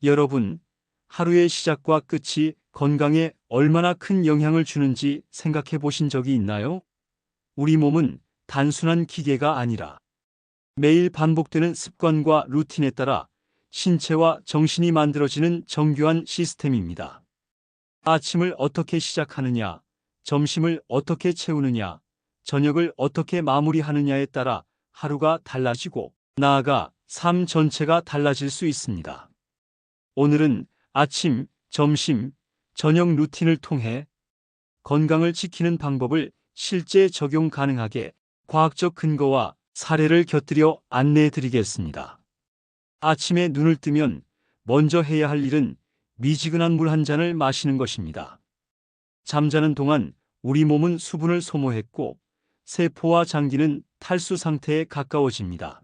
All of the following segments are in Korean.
여러분, 하루의 시작과 끝이 건강에 얼마나 큰 영향을 주는지 생각해 보신 적이 있나요? 우리 몸은 단순한 기계가 아니라 매일 반복되는 습관과 루틴에 따라 신체와 정신이 만들어지는 정교한 시스템입니다. 아침을 어떻게 시작하느냐, 점심을 어떻게 채우느냐, 저녁을 어떻게 마무리하느냐에 따라 하루가 달라지고 나아가 삶 전체가 달라질 수 있습니다. 오늘은 아침, 점심, 저녁 루틴을 통해 건강을 지키는 방법을 실제 적용 가능하게 과학적 근거와 사례를 곁들여 안내해 드리겠습니다. 아침에 눈을 뜨면 먼저 해야 할 일은 미지근한 물 한 잔을 마시는 것입니다. 잠자는 동안 우리 몸은 수분을 소모했고 세포와 장기는 탈수 상태에 가까워집니다.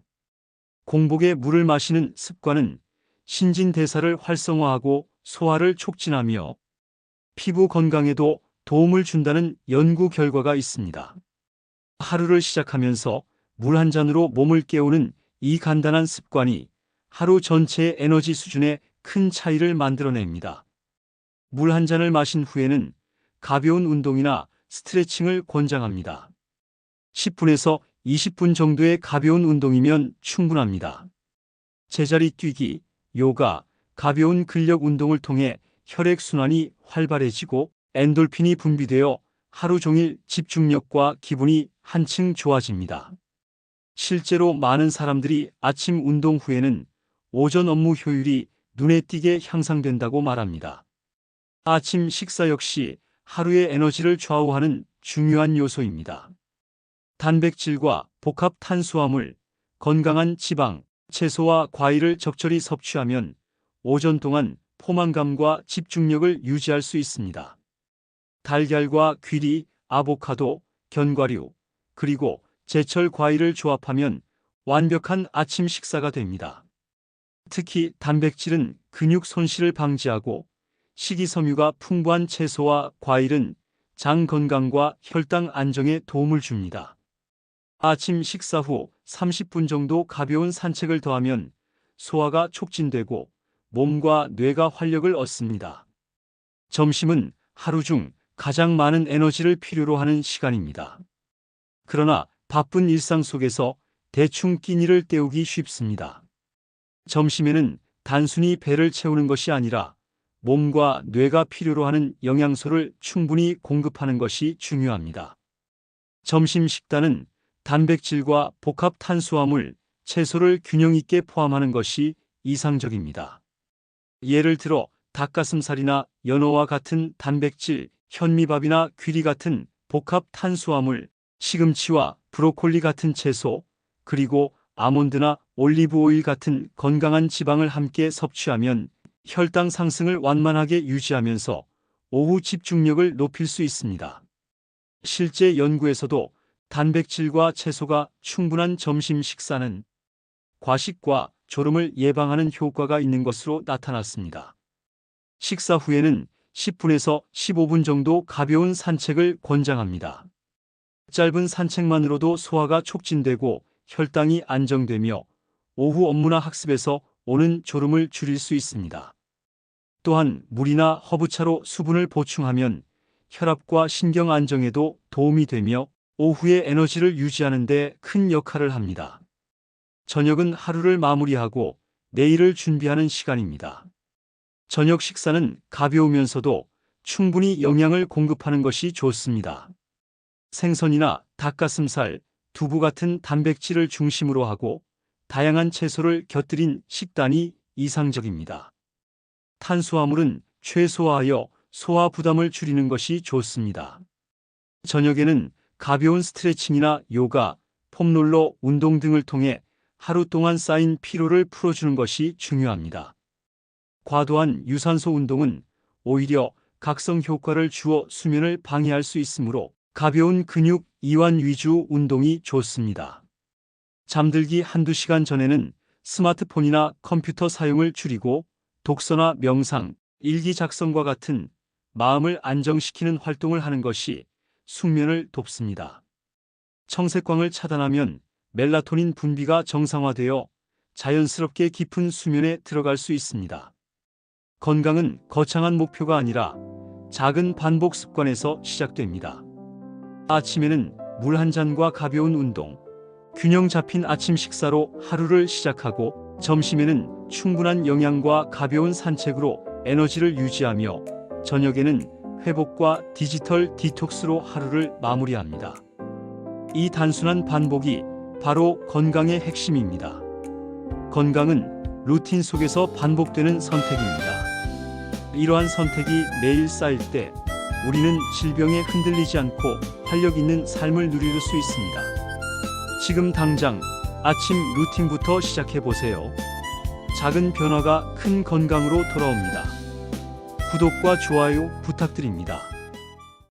공복에 물을 마시는 습관은 신진대사를 활성화하고 소화를 촉진하며 피부 건강에도 도움을 준다는 연구 결과가 있습니다. 하루를 시작하면서 물 한 잔으로 몸을 깨우는 이 간단한 습관이 하루 전체의 에너지 수준에 큰 차이를 만들어냅니다. 물 한 잔을 마신 후에는 가벼운 운동이나 스트레칭을 권장합니다. 10분에서 20분 정도의 가벼운 운동이면 충분합니다. 제자리 뛰기, 요가, 가벼운 근력 운동을 통해 혈액순환이 활발해지고 엔돌핀이 분비되어 하루 종일 집중력과 기분이 한층 좋아집니다. 실제로 많은 사람들이 아침 운동 후에는 오전 업무 효율이 눈에 띄게 향상된다고 말합니다. 아침 식사 역시 하루의 에너지를 좌우하는 중요한 요소입니다. 단백질과 복합 탄수화물, 건강한 지방, 채소와 과일을 적절히 섭취하면 오전 동안 포만감과 집중력을 유지할 수 있습니다. 달걀과 귀리, 아보카도, 견과류, 그리고 제철 과일을 조합하면 완벽한 아침 식사가 됩니다. 특히 단백질은 근육 손실을 방지하고 식이섬유가 풍부한 채소와 과일은 장 건강과 혈당 안정에 도움을 줍니다. 아침 식사 후 30분 정도 가벼운 산책을 더하면 소화가 촉진되고 몸과 뇌가 활력을 얻습니다. 점심은 하루 중 가장 많은 에너지를 필요로 하는 시간입니다. 그러나 바쁜 일상 속에서 대충 끼니를 때우기 쉽습니다. 점심에는 단순히 배를 채우는 것이 아니라 몸과 뇌가 필요로 하는 영양소를 충분히 공급하는 것이 중요합니다. 점심 식단은 단백질과 복합 탄수화물, 채소를 균형 있게 포함하는 것이 이상적입니다. 예를 들어 닭가슴살이나 연어와 같은 단백질, 현미밥이나 귀리 같은 복합 탄수화물, 시금치와 브로콜리 같은 채소, 그리고 아몬드나 올리브 오일 같은 건강한 지방을 함께 섭취하면 혈당 상승을 완만하게 유지하면서 오후 집중력을 높일 수 있습니다. 실제 연구에서도 단백질과 채소가 충분한 점심 식사는 과식과 졸음을 예방하는 효과가 있는 것으로 나타났습니다. 식사 후에는 10분에서 15분 정도 가벼운 산책을 권장합니다. 짧은 산책만으로도 소화가 촉진되고 혈당이 안정되며 오후 업무나 학습에서 오는 졸음을 줄일 수 있습니다. 또한 물이나 허브차로 수분을 보충하면 혈압과 신경 안정에도 도움이 되며 오후의 에너지를 유지하는 데 큰 역할을 합니다. 저녁은 하루를 마무리하고 내일을 준비하는 시간입니다. 저녁 식사는 가벼우면서도 충분히 영양을 공급하는 것이 좋습니다. 생선이나 닭가슴살, 두부 같은 단백질을 중심으로 하고 다양한 채소를 곁들인 식단이 이상적입니다. 탄수화물은 최소화하여 소화 부담을 줄이는 것이 좋습니다. 저녁에는 가벼운 스트레칭이나 요가, 폼롤러 운동 등을 통해 하루 동안 쌓인 피로를 풀어주는 것이 중요합니다. 과도한 유산소 운동은 오히려 각성 효과를 주어 수면을 방해할 수 있으므로 가벼운 근육 이완 위주 운동이 좋습니다. 잠들기 한두 시간 전에는 스마트폰이나 컴퓨터 사용을 줄이고 독서나 명상, 일기 작성과 같은 마음을 안정시키는 활동을 하는 것이 숙면을 돕습니다. 청색광을 차단하면 멜라토닌 분비가 정상화되어 자연스럽게 깊은 수면에 들어갈 수 있습니다. 건강은 거창한 목표가 아니라 작은 반복 습관에서 시작됩니다. 아침에는 물 한 잔과 가벼운 운동, 균형 잡힌 아침 식사로 하루를 시작하고 점심에는 충분한 영양과 가벼운 산책으로 에너지를 유지하며 저녁에는 회복과 디지털 디톡스로 하루를 마무리합니다. 이 단순한 반복이 바로 건강의 핵심입니다. 건강은 루틴 속에서 반복되는 선택입니다. 이러한 선택이 매일 쌓일 때 우리는 질병에 흔들리지 않고 활력 있는 삶을 누릴 수 있습니다. 지금 당장 아침 루틴부터 시작해 보세요. 작은 변화가 큰 건강으로 돌아옵니다. 구독과 좋아요 부탁드립니다.